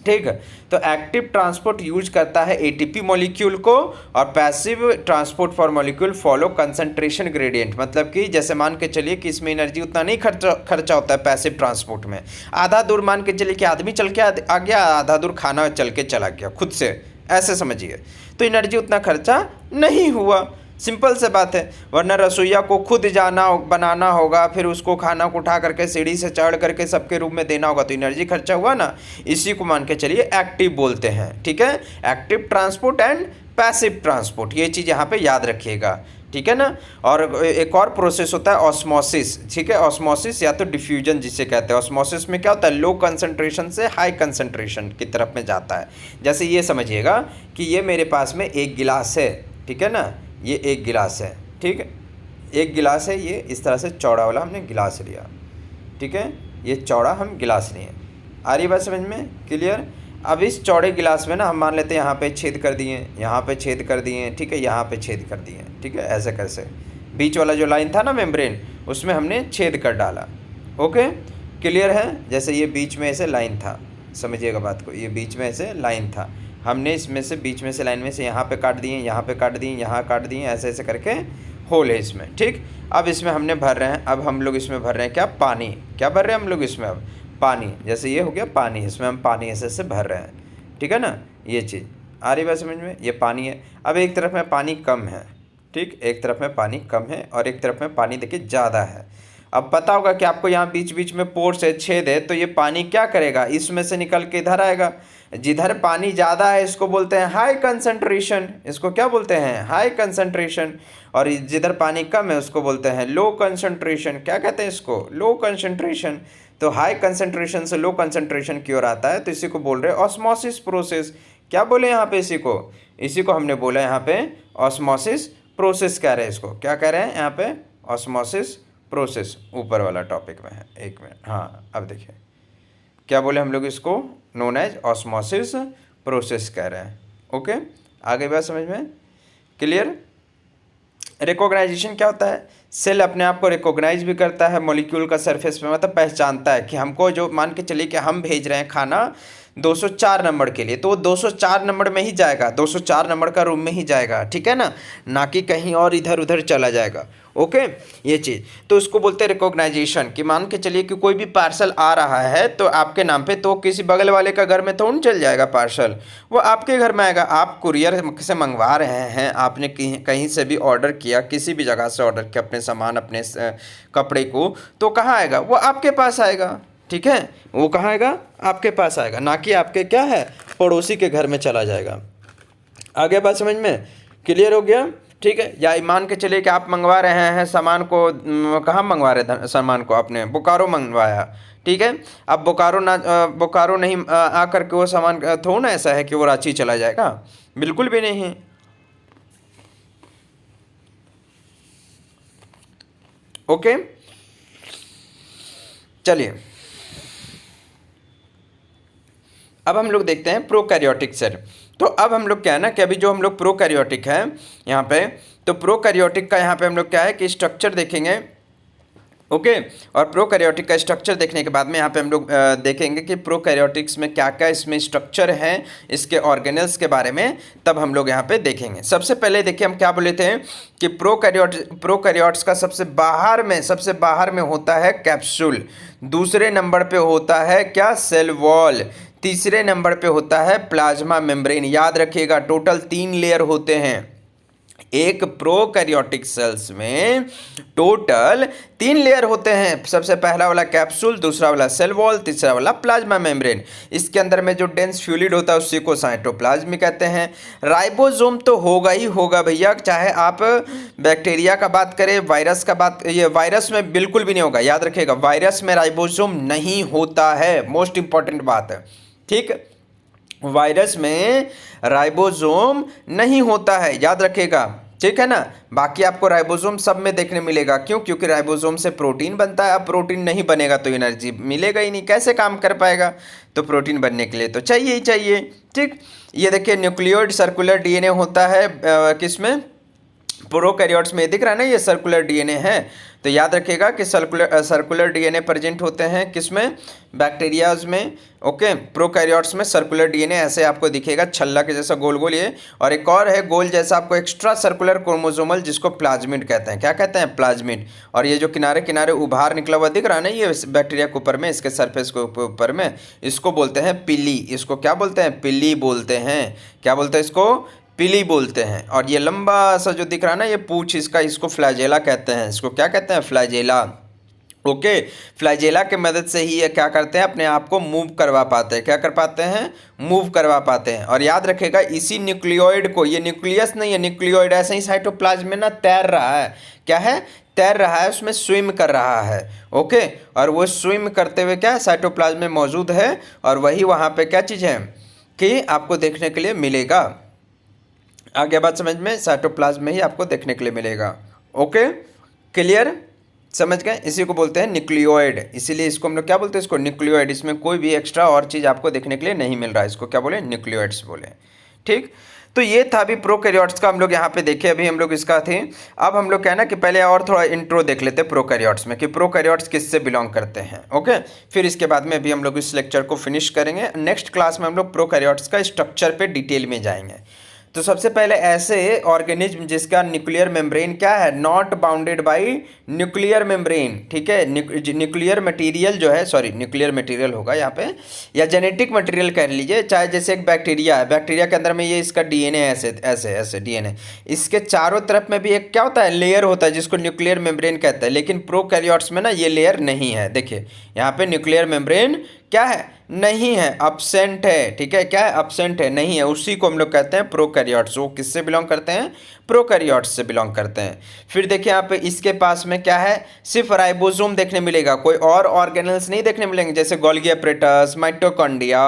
Speaker 1: ठीक है, तो एक्टिव ट्रांसपोर्ट यूज करता है ATP मॉलिक्यूल को, और passive transport for molecule follow concentration gradient. मतलब कि जैसे मान के चलिए कि इसमें एनर्जी उतना नहीं खर्चा होता है पैसिव ट्रांसपोर्ट में। आधा दूर मान के चलिए कि आदमी चल के आ गया, आधा दूर खाना चल के चला गया खुद से, ऐसे समझिए, तो एनर्जी उतना खर्चा नहीं हुआ। सिंपल से बात है। वरना रसोइया को खुद जाना बनाना होगा, फिर उसको खाना को उठा करके सीढ़ी से चढ़ करके सबके रूम में देना होगा, तो एनर्जी खर्चा हुआ ना। इसी को मान के चलिए एक्टिव बोलते हैं। ठीक है, active transport and passive transport, ये चीज़ यहाँ पे याद रखिएगा। ठीक है ना। और एक और प्रोसेस होता है ऑस्मोसिस, ठीक है, ऑस्मोसिस या तो डिफ्यूजन जिसे कहते हैं। ऑस्मोसिस में क्या होता है, लो कंसंट्रेशन से हाई कंसंट्रेशन की तरफ में जाता है। जैसे ये समझिएगा कि ये मेरे पास में एक गिलास है, ठीक है ना, ये एक गिलास है, ठीक है, एक गिलास है, ये इस तरह से चौड़ा वाला हमने गिलास लिया, ठीक है, ये चौड़ा हम गिलास लिए। आ रही बात समझ में, क्लियर। अब इस चौड़े गिलास में ना हम मान लेते हैं यहाँ पे छेद कर दिए, यहाँ पे छेद कर दिए, ठीक है, यहाँ पे छेद कर दिए, ठीक है, ऐसे कैसे बीच वाला जो लाइन था ना मेम्ब्रेन, उसमें हमने छेद कर डाला। ओके, क्लियर है। जैसे ये बीच में ऐसे लाइन था, समझिएगा बात को, ये बीच में ऐसे लाइन था, हमने इसमें से बीच में से लाइन में से यहाँ पे काट दिए, यहाँ पे काट दिए, यहाँ काट दिए, ऐसे ऐसे करके होल है इसमें, ठीक। अब इसमें हमने भर रहे हैं, अब हम लोग इसमें भर रहे हैं क्या, पानी। क्या भर रहे हैं हम लोग इसमें, अब पानी। जैसे ये हो गया पानी, इसमें हम पानी ऐसे ऐसे भर रहे हैं, ठीक है ना, ये चीज़ आ रही बात समझ में, ये पानी है। अब एक तरफ में पानी कम है, ठीक, एक तरफ में पानी कम है और एक तरफ में पानी देखिए ज़्यादा है। अब पता होगा कि आपको यहाँ बीच बीच में पोर्स है, छेद है, तो ये पानी क्या करेगा, इसमें से निकल के इधर आएगा। जिधर पानी ज़्यादा है इसको बोलते हैं हाई कंसंट्रेशन, इसको क्या बोलते हैं, हाई कंसंट्रेशन। और जिधर पानी कम है उसको बोलते हैं लो कंसंट्रेशन। क्या कहते हैं इसको, लो कंसंट्रेशन। तो हाई कंसंट्रेशन से लो कंसंट्रेशन की ओर आता है, तो इसी को बोल रहे हैं ऑस्मोसिस प्रोसेस। क्या बोले यहाँ पे, इसी को हमने बोला यहाँ पे ऑस्मोसिस प्रोसेस कह रहे हैं। इसको क्या कह रहे हैं यहाँ पे, ऑस्मोसिस प्रोसेस। ऊपर वाला टॉपिक में है, एक मिनट, हाँ अब देखिए क्या बोले हम लोग, इसको नोन एज ऑस्मोसिस प्रोसेस कह रहे हैं। ओके, आगे बात समझ में, क्लियर। रिकॉग्नाइजेशन क्या होता है, सेल अपने आप को रिकॉग्नाइज भी करता है मॉलिक्यूल का सरफेस पे, मतलब पहचानता है कि हमको, जो मान के चलिए कि हम भेज रहे हैं खाना 204 नंबर के लिए, तो वो 204 नंबर में ही जाएगा, 204 नंबर का रूम में ही जाएगा, ठीक है ना कि कहीं और इधर उधर चला जाएगा। ओके, ये चीज़ तो उसको बोलते हैं रिकॉग्नाइजेशन। कि मान के चलिए कि कोई भी पार्सल आ रहा है तो आपके नाम पे, तो किसी बगल वाले का घर में थोड़ा नहीं चल जाएगा पार्सल, वो आपके घर में आएगा। आप कुरियर से मंगवा रहे हैं, आपने कहीं से भी ऑर्डर किया, किसी भी जगह से ऑर्डर किया अपने सामान, अपने कपड़े को, तो कहाँ आएगा, वो आपके पास आएगा, ठीक है, वो कहाँ आएगा, आपके पास आएगा, ना कि आपके क्या है, पड़ोसी के घर में चला जाएगा। आगे बात समझ में, क्लियर हो गया, ठीक है। या मान के चलिए कि आप मंगवा रहे हैं सामान को, कहाँ मंगवा रहे थे सामान को, आपने बोकारो मंगवाया, ठीक है। अब बोकारो नहीं आ करके वो सामान थोड़ा ना ऐसा है कि वो रांची चला जाएगा, बिल्कुल भी नहीं। ओके, चलिए अब हम लोग देखते हैं प्रोकैरियोटिक सेल। तो अब हम लोग क्या है ना कि अभी जो हम लोग प्रोकैरियोटिक है यहाँ पे, तो प्रोकैरियोटिक का यहाँ पे हम लोग क्या है कि स्ट्रक्चर देखेंगे। ओके, और प्रोकैरियोटिक का स्ट्रक्चर देखने के बाद में यहाँ पे हम लोग देखेंगे कि प्रोकैरियोटिक्स में क्या क्या इसमें स्ट्रक्चर है, इसके ऑर्गेनल्स के बारे में तब हम लोग यहाँ पे देखेंगे। सबसे पहले देखिए हम क्या बोले थे कि प्रोकैरियोट्स का सबसे बाहर में होता है कैप्सूल, दूसरे नंबर पे होता है क्या, सेल वॉल, तीसरे नंबर पे होता है प्लाज्मा मेम्ब्रेन। याद रखिएगा टोटल 3 लेयर होते हैं एक प्रोकैरियोटिक सेल्स में, टोटल 3 लेयर होते हैं। सबसे पहला वाला कैप्सूल, दूसरा वाला सेल वॉल, तीसरा वाला प्लाज्मा मेम्ब्रेन। इसके अंदर में जो डेंस फ्लूइड होता है उसी को साइटोप्लाज्म कहते हैं। राइबोसोम तो होगा ही होगा भैया, चाहे आप बैक्टीरिया का बात करें, वायरस का बात, ये वायरस में बिल्कुल भी नहीं होगा। याद रखिएगा वायरस में राइबोसोम नहीं होता है, मोस्ट इंपॉर्टेंट बात है, ठीक। वायरस में राइबोसोम नहीं होता है, याद रखिएगा, ठीक है ना। बाकी आपको राइबोसोम सब में देखने मिलेगा, क्यों, क्योंकि राइबोसोम से प्रोटीन बनता है। अब प्रोटीन नहीं बनेगा तो एनर्जी मिलेगा ही नहीं, कैसे काम कर पाएगा, तो प्रोटीन बनने के लिए तो चाहिए ही चाहिए, ठीक। ये देखिए न्यूक्लियोइड सर्कुलर डीएनए होता है किसमें, प्रोकैरियोट्स में दिख रहा है ना, ये सर्कुलर डीएनए है। तो याद रखिएगा कि सर्कुलर डीएनए प्रेजेंट होते हैं किसमें, बैक्टीरियाज में। ओके, प्रोकैरियोट्स में सर्कुलर डीएनए ऐसे आपको दिखेगा छल्ला के जैसा गोल गोल ये, और एक और है गोल जैसा आपको एक्स्ट्रा सर्कुलर क्रोमोसोमल, जिसको प्लाज्मिड कहते हैं। क्या कहते हैं, प्लाज्मिड। और ये जो किनारे किनारे उभार निकला हुआ दिख रहा है ना, ये बैक्टीरिया के ऊपर में, इसके सरफेस के ऊपर में, इसको बोलते हैं पिली। इसको क्या बोलते हैं, पिली बोलते हैं। क्या बोलते हैं इसको, पिली बोलते हैं। और ये लंबा सा जो दिख रहा है ना ये पूंछ इसका, इसको फ्लैजेला कहते हैं। इसको क्या कहते हैं, फ्लैजेला। ओके। फ्लैजेला की मदद से ही ये क्या करते हैं, अपने आप को मूव करवा पाते हैं। क्या कर पाते हैं, मूव करवा पाते हैं। और याद रखेगा इसी न्यूक्लियोइड को, ये न्यूक्लियस नहीं है, न्यूक्लियोइड ऐसे ही साइटोप्लाज्म में ना तैर रहा है। क्या है, तैर रहा है, उसमें स्विम कर रहा है। ओके। और वो स्विम करते हुए क्या साइटोप्लाज्म में मौजूद है, और वही वहाँ पे क्या चीज़ है कि आपको देखने के लिए मिलेगा। आगे बात समझ में, साइटोप्लाज्म में ही आपको देखने के लिए मिलेगा। ओके, क्लियर, समझ गए। इसी को बोलते हैं न्यूक्लियोइड, इसीलिए इसको हम लोग क्या बोलते हैं, इसको न्यूक्लियोइड। इसमें कोई भी एक्स्ट्रा और चीज़ आपको देखने के लिए नहीं मिल रहा है, इसको क्या बोले, न्यूक्लियोइड्स बोले। ठीक, तो ये था अभी प्रोकैरियोट्स का हम लोग यहाँ पे देखे, अभी हम लोग इसका थे। अब हम लोग क्या है ना कि पहले और थोड़ा इंट्रो देख लेते हैं प्रोकैरियोट्स में, कि प्रोकैरियोट्स किससे बिलोंग करते हैं। ओके, फिर इसके बाद में अभी हम लोग इस लेक्चर को फिनिश करेंगे। नेक्स्ट क्लास में हम लोग प्रोकैरियोट्स का स्ट्रक्चर पे डिटेल में जाएंगे। तो सबसे पहले ऐसे ऑर्गेनिज्म जिसका न्यूक्लियर मेम्ब्रेन क्या है, not bounded by nuclear membrane. ठीक है, न्यूक्लियर मटेरियल जो है, सॉरी न्यूक्लियर मटेरियल होगा यहाँ पे, या जेनेटिक मटेरियल कह लीजिए। चाहे जैसे एक बैक्टीरिया है, बैक्टीरिया के अंदर में ये इसका डीएनए ऐसे ऐसे ऐसे डीएनए, इसके चारों तरफ में भी एक क्या होता है, लेयर होता है जिसको न्यूक्लियर मेम्ब्रेन कहते हैं। लेकिन प्रोकैरियोट्स में ना ये लेयर नहीं है। देखिए यहाँ पे न्यूक्लियर मेम्ब्रेन क्या है, नहीं है, अब्सेंट है। ठीक है, क्या है, अब्सेंट है, नहीं है। उसी को हम लोग कहते हैं प्रोकैरियोट्स। वो किससे बिलोंग करते हैं, प्रोकैरियोट्स से बिलोंग करते हैं। फिर देखिए यहाँ पे इसके पास में क्या है, सिर्फ राइबोसोम देखने मिलेगा, कोई और ऑर्गेनल्स नहीं देखने मिलेंगे, जैसे गोल्गी एपरेटस, माइटोकॉन्ड्रिया,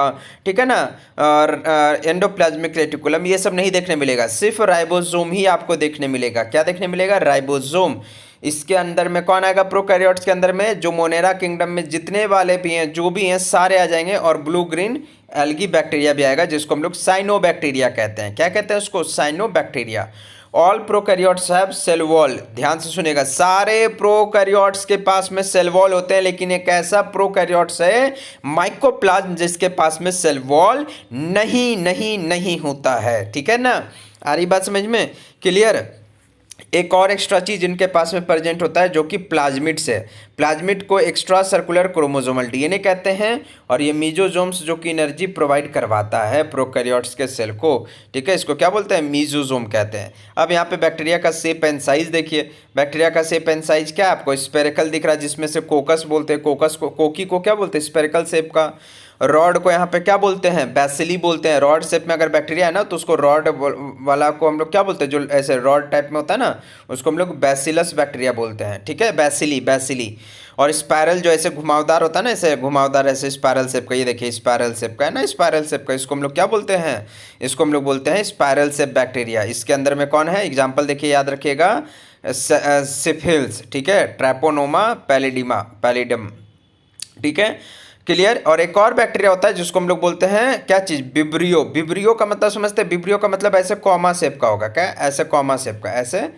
Speaker 1: ठीक है ना, और एंडोप्लाज्मिक रेटिकुलम, ये सब नहीं देखने मिलेगा। सिर्फ राइबोसोम ही आपको देखने मिलेगा। क्या देखने मिलेगा, राइबोसोम। इसके अंदर में कौन आएगा, प्रोकैरियोट्स के अंदर में जो मोनेरा किंगडम में जितने वाले भी हैं, जो भी हैं, सारे आ जाएंगे। और ब्लू ग्रीन एल्गी बैक्टीरिया भी आएगा, जिसको हम लोग साइनोबैक्टीरिया कहते हैं। क्या कहते हैं उसको, cyanobacteria. All prokaryotes have cell wall. ध्यान से सुनेगा, सारे प्रोकैरियोट्स के पास में सेल वॉल होते हैं, लेकिन एक ऐसा प्रोकैरियोट्स है माइकोप्लाज्म जिसके पास में सेल वॉल नहीं नहीं नहीं होता है। ठीक है ना, आ रही बात समझ में, क्लियर। एक और एक्स्ट्रा चीज इनके पास में प्रेजेंट होता है जो कि प्लाज्मिड्स है। प्लाज्मिड को एक्स्ट्रा सर्कुलर क्रोमोसोमल डीएनए कहते हैं, और ये मीजोजोम्स जो कि एनर्जी प्रोवाइड करवाता है प्रोकैरियोट्स के सेल को। ठीक है, इसको क्या बोलते हैं, मीजोजोम कहते हैं। अब यहाँ पे बैक्टीरिया का शेप एंड साइज देखिए। बैक्टीरिया का शेप एंड साइज क्या है, आपको स्पेरिकल दिख रहा है, जिसमें से कोकस बोलते हैं, कोकस को, कोकी को क्या बोलते हैं, स्पेरिकल शेप का। रॉड को यहाँ पे क्या बोलते हैं, बैसिली बोलते हैं। रॉड शेप में अगर बैक्टीरिया है ना, तो उसको रॉड वाला को हम लोग क्या बोलते हैं, जो ऐसे रॉड टाइप में होता है ना, उसको हम लोग बैसिलस बैक्टीरिया बोलते हैं। ठीक है, बैसिली बैसिली। और स्पायरल जो ऐसे घुमावदार होता है ना, ऐसे घुमावदार ऐसे स्पायरल शेप का, ये देखिए स्पायरल शेप का है ना, स्पायरल शेप का, इसको हम लोग क्या बोलते हैं, इसको हम लोग बोलते हैं स्पायरल शेप बैक्टीरिया। इसके अंदर में कौन है, एग्जाम्पल देखिए, याद रखिएगा, सिफिल्स, ठीक है, ट्रैपोनोमा पैलिडिमा पैलिडम। ठीक है, क्लियर। और एक और बैक्टीरिया होता है जिसको हम लोग बोलते हैं क्या चीज, विब्रियो। विब्रियो का मतलब समझते हैं, विब्रियो का मतलब ऐसे कॉमा शेप का होगा। क्या, ऐसे कॉमा शेप का, ऐसे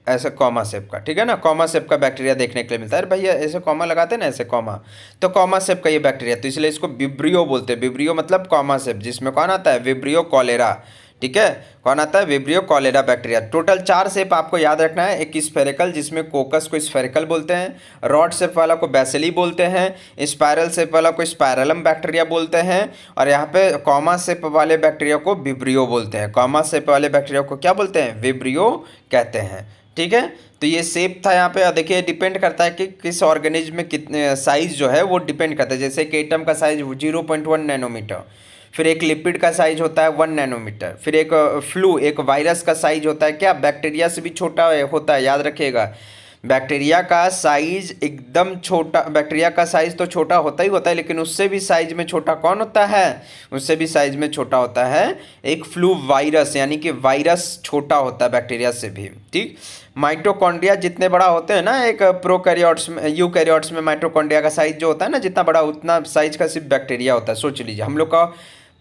Speaker 1: ऐसे कॉमा शेप का। ठीक है ना, कॉमा शेप का बैक्टीरिया देखने के लिए मिलता है। अरे भैया ऐसे कॉमा लगाते हैं ना, ऐसे कॉमा, तो कॉमा शेप का ये बैक्टीरिया, तो इसलिए इसको विब्रियो बोलते हैं। विब्रियो मतलब कॉमा शेप, जिसमें कौन आता है, विब्रियो कॉलेरा। ठीक है, कौन आता है, vibrio cholera bacteria. Total 4 shape आपको याद रखना है। एक स्फेरिकल, जिसमें कोकस को स्फेरिकल बोलते हैं, रॉड शेप वाला को बैसिली बोलते हैं, स्पायरल शेप वाला को स्पायरलम बैक्टीरिया बोलते हैं, और यहाँ पे कॉमा शेप वाले बैक्टीरिया को विब्रियो बोलते हैं। कॉमा शेप वाले बैक्टीरिया को क्या बोलते हैं, विब्रियो कहते हैं। ठीक है, तो ये शेप था यहाँ पे। और देखिए डिपेंड करता है कि किस ऑर्गेनिज्म में कितने साइज जो है वो डिपेंड करता है। जैसे एक एटम का साइज 0.1 नैनोमीटर, फिर एक लिपिड का साइज होता है 1 नैनोमीटर, फिर एक फ्लू, एक वायरस का साइज होता है क्या, बैक्टीरिया से भी छोटा होता है, याद रखिएगा। बैक्टीरिया का साइज एकदम छोटा, बैक्टीरिया का साइज तो छोटा होता ही होता है, लेकिन उससे भी साइज में छोटा कौन होता है, उससे भी साइज में छोटा होता है एक फ्लू वायरस, यानी कि वायरस छोटा होता है बैक्टीरिया से भी। ठीक, माइटोकॉन्ड्रिया जितने बड़ा होते हैं ना, एक प्रोकैरियोट्स में, यूकैरियोट्स में माइटोकॉन्ड्रिया का साइज जो होता है ना, जितना बड़ा उतना साइज का सिर्फ बैक्टीरिया होता है। सोच लीजिए, हम लोग का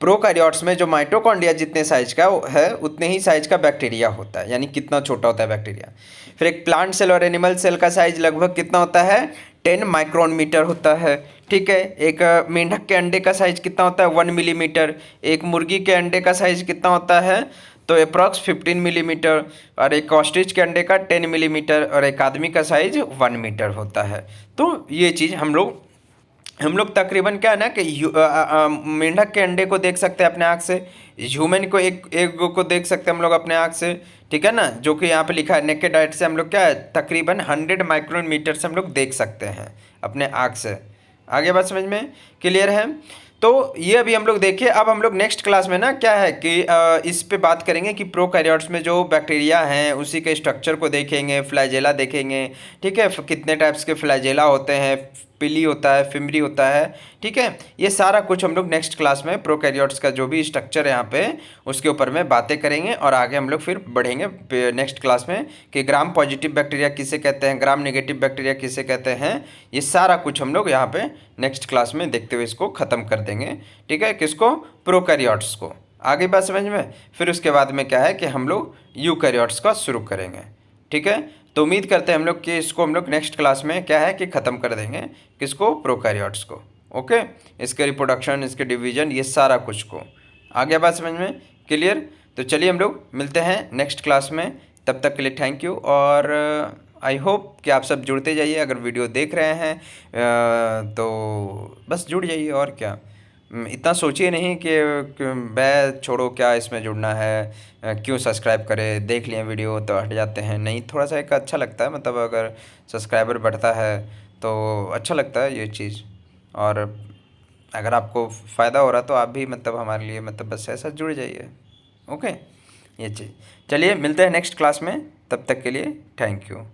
Speaker 1: प्रोकैरियोट्स में जो माइटोकॉन्ड्रिया जितने साइज का है उतने ही साइज का बैक्टीरिया होता है, यानी कितना छोटा होता है बैक्टीरिया। फिर एक प्लांट सेल और एनिमल सेल का साइज लगभग कितना होता है, 10 माइक्रोन मीटर होता है। ठीक है, एक मेंढक के अंडे का साइज कितना होता है, 1 मिलीमीटर। एक मुर्गी के अंडे का साइज कितना होता है, तो अप्रॉक्स 15 मिलीमीटर। और एक ऑस्ट्रिच के अंडे का 10 मिलीमीटर, और एक आदमी का साइज 1 मीटर होता है। तो ये चीज़ हम लोग हम लोग तकरीबन क्या है ना कि मेंढक के अंडे को देख सकते हैं अपने आँख से, ह्यूमन को एक एक को देख सकते हैं हम लोग अपने आँख से, ठीक है ना, जो कि यहाँ पे लिखा है नेकेड आइट से हम लोग क्या है तकरीबन 100 माइक्रोमीटर से हम लोग देख सकते हैं अपने आँख से। आगे बात समझ में क्लियर है? तो ये अभी हम लोग देखिए। अब हम लोग नेक्स्ट क्लास में ना क्या है कि इस पे बात करेंगे कि प्रोकैरियोट्स में जो बैक्टीरिया हैं उसी के स्ट्रक्चर को देखेंगे, फ्लैजेला देखेंगे, ठीक है, कितने टाइप्स के फ्लैजेला होते हैं, पिली होता है, फिमरी होता है, ठीक है, ये सारा कुछ हम लोग नेक्स्ट क्लास में प्रोकैरियोट्स का जो भी स्ट्रक्चर है यहाँ पे उसके ऊपर में बातें करेंगे। और आगे हम लोग फिर बढ़ेंगे नेक्स्ट क्लास में कि ग्राम पॉजिटिव बैक्टीरिया किसे कहते हैं, ग्राम नेगेटिव बैक्टीरिया किसे कहते हैं, ये सारा कुछ हम लोग यहाँ पे नेक्स्ट क्लास में देखते हुए इसको ख़त्म कर देंगे, ठीक है, किसको, प्रोकैरियोट्स को। आगे बात समझ में? फिर उसके बाद में क्या है कि हम लोग यूकैरियोट्स का शुरू करेंगे, ठीक है। तो उम्मीद करते हैं हम लोग कि इसको हम लोग नेक्स्ट क्लास में क्या है कि ख़त्म कर देंगे, किसको, प्रोकैरियोट्स को। ओके, इसके रिप्रोडक्शन, इसके डिवीजन, ये सारा कुछ को। आ गया बात समझ में क्लियर? तो चलिए हम लोग मिलते हैं नेक्स्ट क्लास में, तब तक के लिए थैंक यू। और आई होप कि आप सब जुड़ते जाइए, अगर वीडियो देख रहे हैं तो बस जुड़ जाइए, और क्या। इतना सोचिए नहीं कि मैं छोड़ो क्या इसमें जुड़ना है, क्यों सब्सक्राइब करें, देख लिए वीडियो तो हट जाते हैं, नहीं, थोड़ा सा एक अच्छा लगता है, मतलब अगर सब्सक्राइबर बढ़ता है तो अच्छा लगता है ये चीज़। और अगर आपको फ़ायदा हो रहा तो आप भी मतलब हमारे लिए मतलब बस ऐसा जुड़ जाइए। ओके, ये चीज़। चलिए मिलते हैं नेक्स्ट क्लास में, तब तक के लिए थैंक यू।